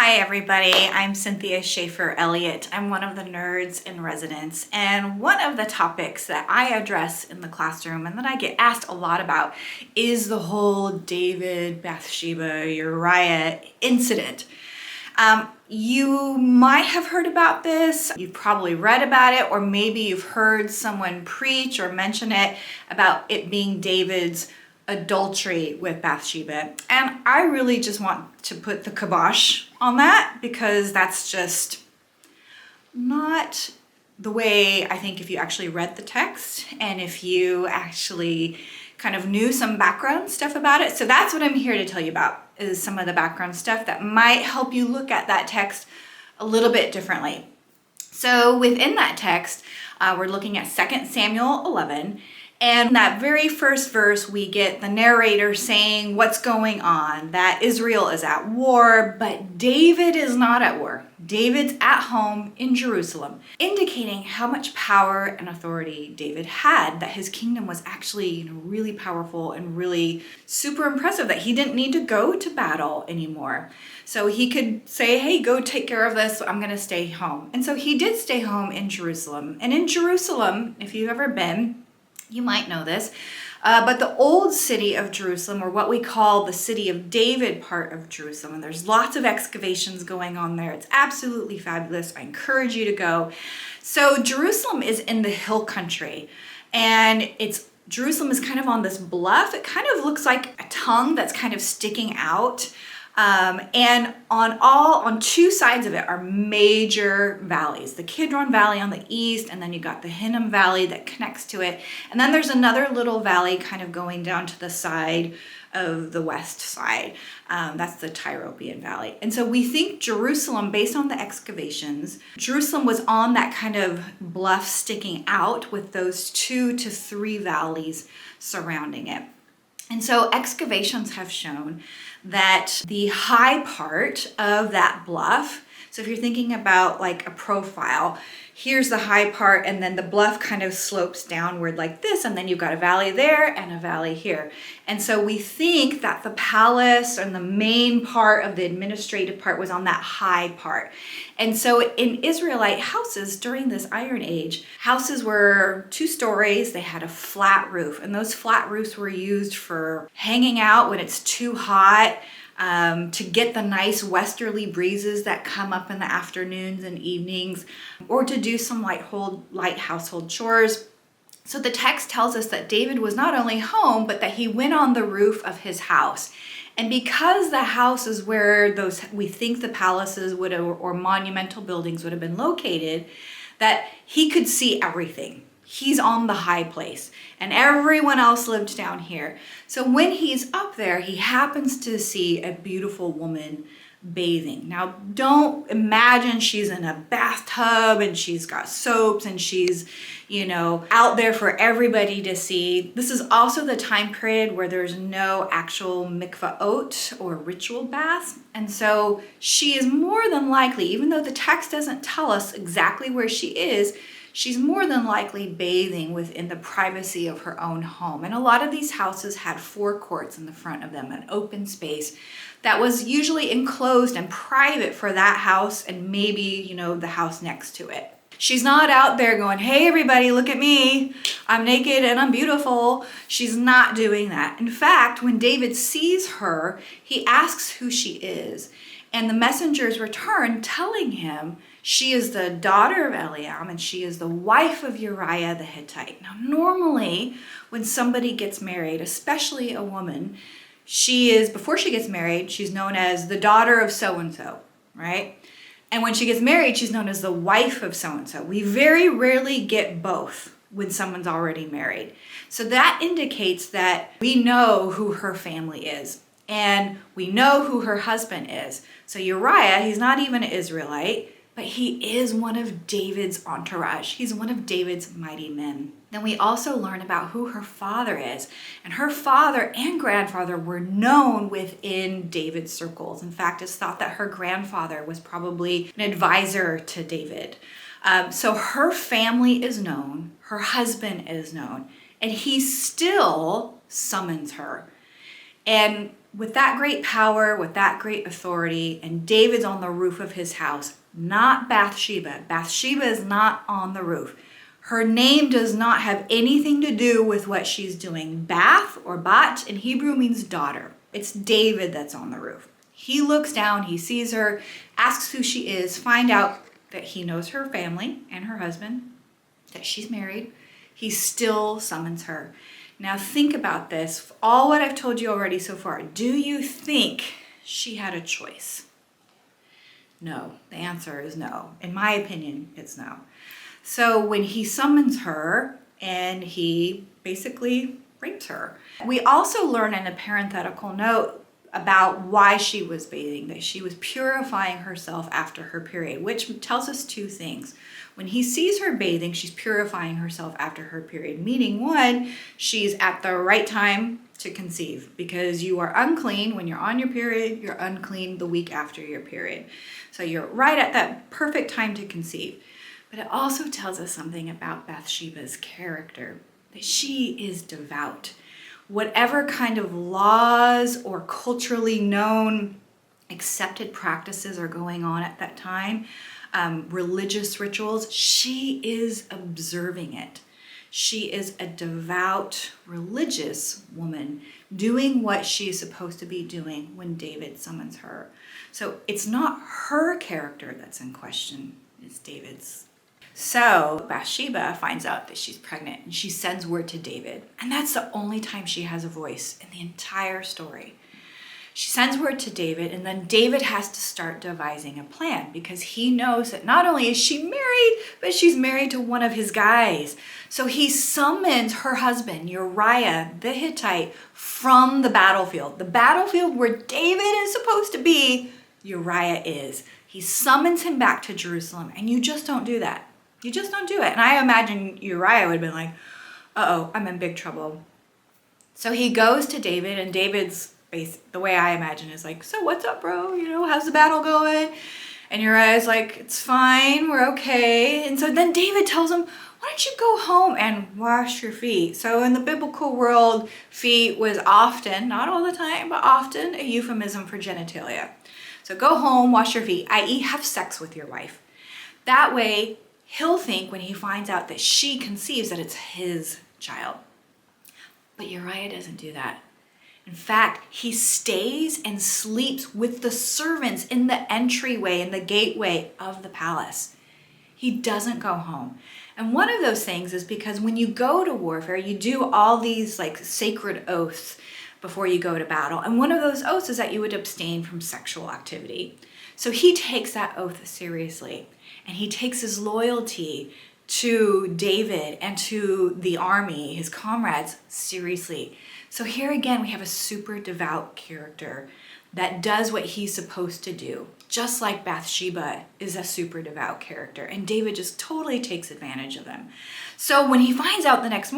Hi everybody, I'm Cynthia Schafer-Elliott. I'm one of the nerds in residence, and one of the topics that I address in the classroom and that I get asked a lot about is the whole David, Bathsheba, Uriah incident. You might have heard about this, you've probably read about it, or maybe you've heard someone preach or mention it about it being David's adultery with Bathsheba. And I really just want to put the kibosh on that because that's just not the way I think if you actually read the text and if you actually kind of knew some background stuff about it. So that's what I'm here to tell you about, is some of the background stuff that might help you look at that text a little bit differently. So within that text, we're looking at 2 Samuel 11. And that very first verse, we get the narrator saying what's going on, that Israel is at war, but David is not at war. David's at home in Jerusalem, indicating how much power and authority David had, that his kingdom was actually really powerful and really super impressive, that he didn't need to go to battle anymore. So he could say, hey, go take care of this, I'm gonna stay home. And so he did stay home in Jerusalem. And in Jerusalem, if you've ever been, you might know this, but the old city of Jerusalem, or what we call the city of David part of Jerusalem, and there's lots of excavations going on there. It's absolutely fabulous. I encourage you to go. So Jerusalem is in the hill country, and Jerusalem is kind of on this bluff. It kind of looks like a tongue that's kind of sticking out. And on two sides of it are major valleys, the Kidron Valley on the east, and then you got the Hinnom Valley that connects to it. And then there's another little valley kind of going down to the side of the west side. That's the Tyropian Valley. And so we think Jerusalem, based on the excavations, Jerusalem was on that kind of bluff sticking out with those 2 to 3 valleys surrounding it. And so excavations have shown that the high part of that bluff, so if you're thinking about like a profile, here's the high part and then the bluff kind of slopes downward like this, and then you've got a valley there and a valley here. And so we think that the palace and the main part of the administrative part was on that high part. And so in Israelite houses during this Iron Age, houses were 2 stories, they had a flat roof, and those flat roofs were used for hanging out when it's too hot, to get the nice westerly breezes that come up in the afternoons and evenings, or to do some light household chores. So the text tells us that David was not only home, but that he went on the roof of his house. And because the house is where we think the palaces would or monumental buildings would have been located, that he could see everything. He's on the high place, and everyone else lived down here. So when he's up there, he happens to see a beautiful woman bathing. Now, don't imagine she's in a bathtub and she's got soaps and she's, out there for everybody to see. This is also the time period where there's no actual mikvaot or ritual baths. And so she is more than likely, even though the text doesn't tell us exactly where she is, she's more than likely bathing within the privacy of her own home. And a lot of these houses had forecourts in the front of them, an open space that was usually enclosed and private for that house and maybe, the house next to it. She's not out there going, hey everybody, look at me, I'm naked and I'm beautiful. She's not doing that. In fact, when David sees her, he asks who she is. And the messengers return telling him she is the daughter of Eliam and she is the wife of Uriah the Hittite. Now, normally when somebody gets married, especially a woman, before she gets married, she's known as the daughter of so-and-so, right? And when she gets married, she's known as the wife of so-and-so. We very rarely get both when someone's already married. So that indicates that we know who her family is. And we know who her husband is. So Uriah, he's not even an Israelite, but he is one of David's entourage. He's one of David's mighty men. Then we also learn about who her father is. And her father and grandfather were known within David's circles. In fact, it's thought that her grandfather was probably an advisor to David. So her family is known, her husband is known, and he still summons her. And with that great power, with that great authority, and David's on the roof of his house, not Bathsheba. Bathsheba is not on the roof. Her name does not have anything to do with what she's doing. Bath or bat in Hebrew means daughter. It's David that's on the roof. He looks down, he sees her, asks who she is, find out that he knows her family and her husband, that she's married. He still summons her. Now think about this, all what I've told you already so far. Do you think she had a choice? No, the answer is no. In my opinion, it's no. So when he summons her and he basically rapes her. We also learn in a parenthetical note about why she was bathing, that she was purifying herself after her period, which tells us two things. When he sees her bathing, she's purifying herself after her period, meaning one, she's at the right time to conceive, because you are unclean when you're on your period, you're unclean the week after your period. So you're right at that perfect time to conceive. But it also tells us something about Bathsheba's character, that she is devout. Whatever kind of laws or culturally known accepted practices are going on at that time, religious rituals, she is observing it. She is a devout, religious woman doing what she is supposed to be doing when David summons her. So it's not her character that's in question, it's David's. So Bathsheba finds out that she's pregnant and she sends word to David. And that's the only time she has a voice in the entire story. She sends word to David, and then David has to start devising a plan because he knows that not only is she married, but she's married to one of his guys. So he summons her husband, Uriah the Hittite, from the battlefield where David is supposed to be, Uriah is. He summons him back to Jerusalem, and you just don't do that. You just don't do it. And I imagine Uriah would have been like, uh-oh, I'm in big trouble. So he goes to David, and David's the way I imagine is like, so what's up, bro? You know, how's the battle going? And Uriah's like, it's fine, we're okay. And so then David tells him, why don't you go home and wash your feet? So in the biblical world, feet was often, not all the time, but often a euphemism for genitalia. So go home, wash your feet, i.e. have sex with your wife. That way, he'll think when he finds out that she conceives that it's his child. But Uriah doesn't do that. In fact, he stays and sleeps with the servants in the entryway, in the gateway of the palace. He doesn't go home. And one of those things is because when you go to warfare, you do all these like sacred oaths before you go to battle. And one of those oaths is that you would abstain from sexual activity. So he takes that oath seriously. And he takes his loyalty to David and to the army, his comrades, seriously. So here again, we have a super devout character that does what he's supposed to do, just like Bathsheba is a super devout character. And David just totally takes advantage of them. So when David finds out the next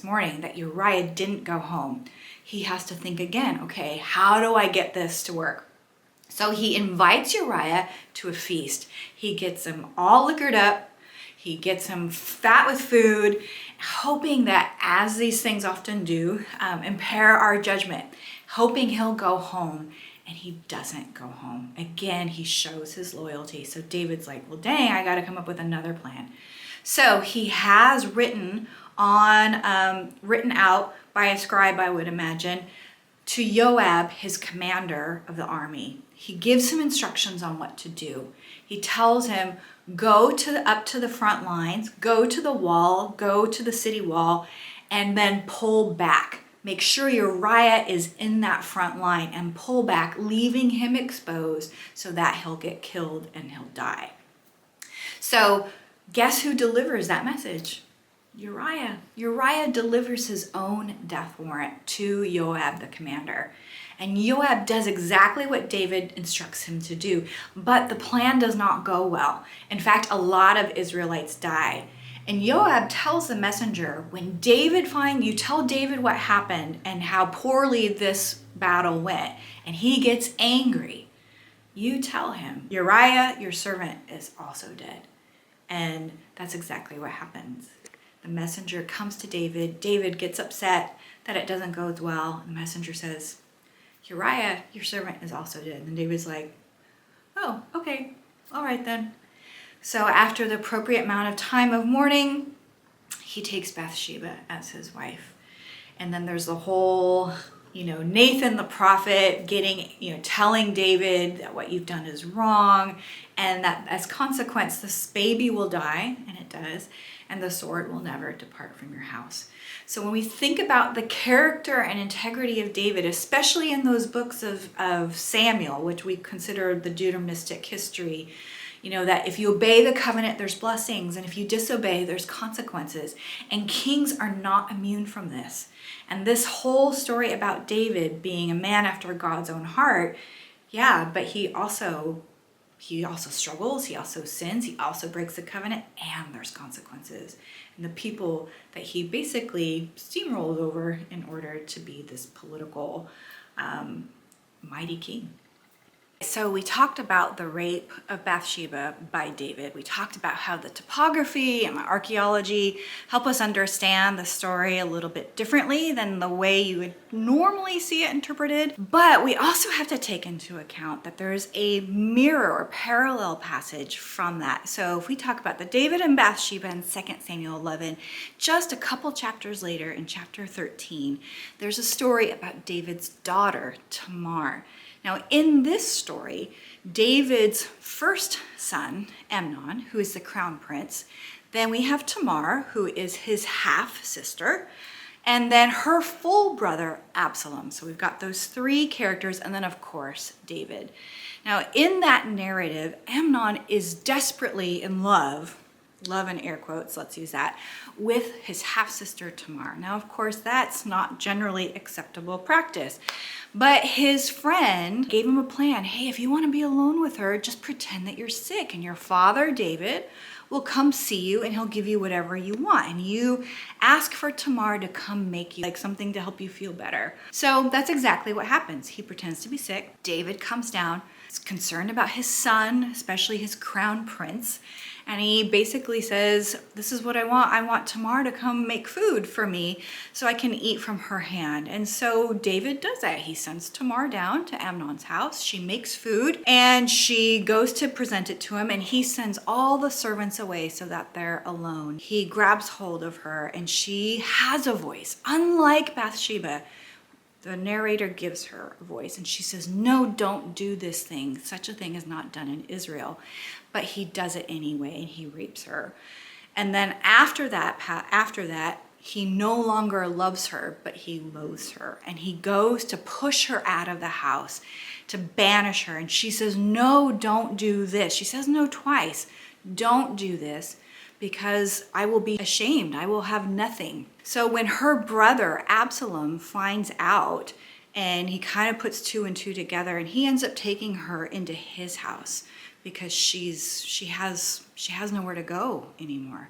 morning that Uriah didn't go home, he has to think again, okay, how do I get this to work? So he invites Uriah to a feast. He gets him all liquored up. He gets him fat with food, hoping that, as these things often do, impair our judgment, hoping he'll go home. And he doesn't go home. Again, he shows his loyalty. So David's like, well, dang, I got to come up with another plan. So he has written out by a scribe, I would imagine, to Joab, his commander of the army. He gives him instructions on what to do. He tells him, go up to the front lines, go to the wall, go to the city wall, and then pull back. Make sure Uriah is in that front line and pull back, leaving him exposed so that he'll get killed and he'll die. So guess who delivers that message? Uriah. Uriah delivers his own death warrant to Joab, the commander. And Joab does exactly what David instructs him to do, but the plan does not go well. In fact, a lot of Israelites die. And Joab tells the messenger, when you tell David what happened and how poorly this battle went, and he gets angry, you tell him, Uriah, your servant, is also dead. And that's exactly what happens. The messenger comes to David. David gets upset, that it doesn't go well. The messenger says, Uriah, your servant, is also dead. And David's like, oh, okay, all right then. So after the appropriate amount of time of mourning, he takes Bathsheba as his wife. And then there's the whole, Nathan the prophet telling David that what you've done is wrong, and that as consequence, this baby will die, and it does, and the sword will never depart from your house. So when we think about the character and integrity of David, especially in those books of Samuel, which we consider the Deuteronomistic history, that if you obey the covenant, there's blessings, and if you disobey, there's consequences. And kings are not immune from this. And this whole story about David being a man after God's own heart, yeah, but he also struggles, he also sins, he also breaks the covenant, and there's consequences. And the people that he basically steamrolled over in order to be this political mighty king. So we talked about the rape of Bathsheba by David. We talked about how the topography and the archaeology help us understand the story a little bit differently than the way you would normally see it interpreted. But we also have to take into account that there's a mirror or parallel passage from that. So if we talk about the David and Bathsheba in 2 Samuel 11, just a couple chapters later in chapter 13, there's a story about David's daughter, Tamar. Now, in this story, David's first son, Amnon, who is the crown prince, then we have Tamar, who is his half-sister, and then her full brother, Absalom. So we've got those three characters, and then, of course, David. Now, in that narrative, Amnon is desperately in love in air quotes, let's use that, with his half-sister Tamar. Now, of course, that's not generally acceptable practice. But his friend gave him a plan. Hey, if you want to be alone with her, just pretend that you're sick, and your father, David, will come see you, and he'll give you whatever you want. And you ask for Tamar to come make you something to help you feel better. So that's exactly what happens. He pretends to be sick. David comes down, is concerned about his son, especially his crown prince. And he basically says, this is what I want. I want Tamar to come make food for me so I can eat from her hand. And so David does that. He sends Tamar down to Amnon's house. She makes food and she goes to present it to him, and he sends all the servants away so that they're alone. He grabs hold of her and she has a voice. Unlike Bathsheba, the narrator gives her a voice and she says, no, don't do this thing. Such a thing is not done in Israel. But he does it anyway, and he rapes her. And then after that, he no longer loves her, but he loathes her. And he goes to push her out of the house, to banish her. And she says, no, don't do this. She says no twice. Don't do this, because I will be ashamed. I will have nothing. So when her brother Absalom finds out, and he kind of puts two and two together, and he ends up taking her into his house because she has nowhere to go anymore.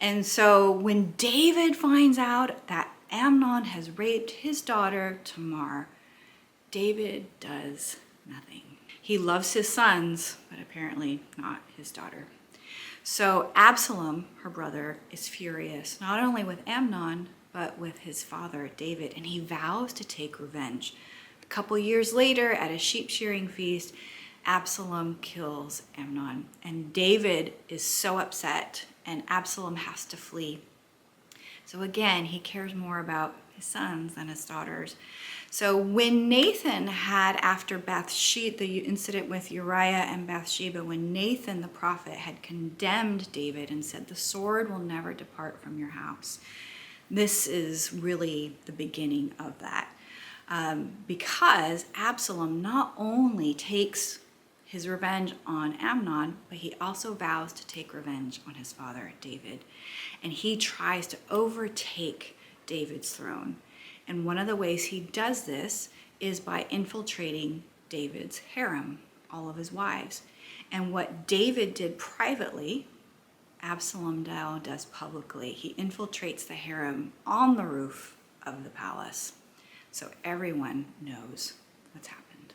And so when David finds out that Amnon has raped his daughter Tamar, David does nothing. He loves his sons, but apparently not his daughter. So Absalom, her brother, is furious, not only with Amnon, but with his father, David, and he vows to take revenge. A couple years later, at a sheep shearing feast, Absalom kills Amnon, and David is so upset, and Absalom has to flee. So again, he cares more about his sons than his daughters. So when Nathan had, after Bathsheba, the incident with Uriah and Bathsheba, when Nathan the prophet had condemned David and said, the sword will never depart from your house, this is really the beginning of that. Because Absalom not only takes his revenge on Amnon, but he also vows to take revenge on his father, David. And he tries to overtake David's throne. And one of the ways he does this is by infiltrating David's harem, all of his wives. And what David did privately, Absalom now does publicly. He infiltrates the harem on the roof of the palace, so everyone knows what's happening.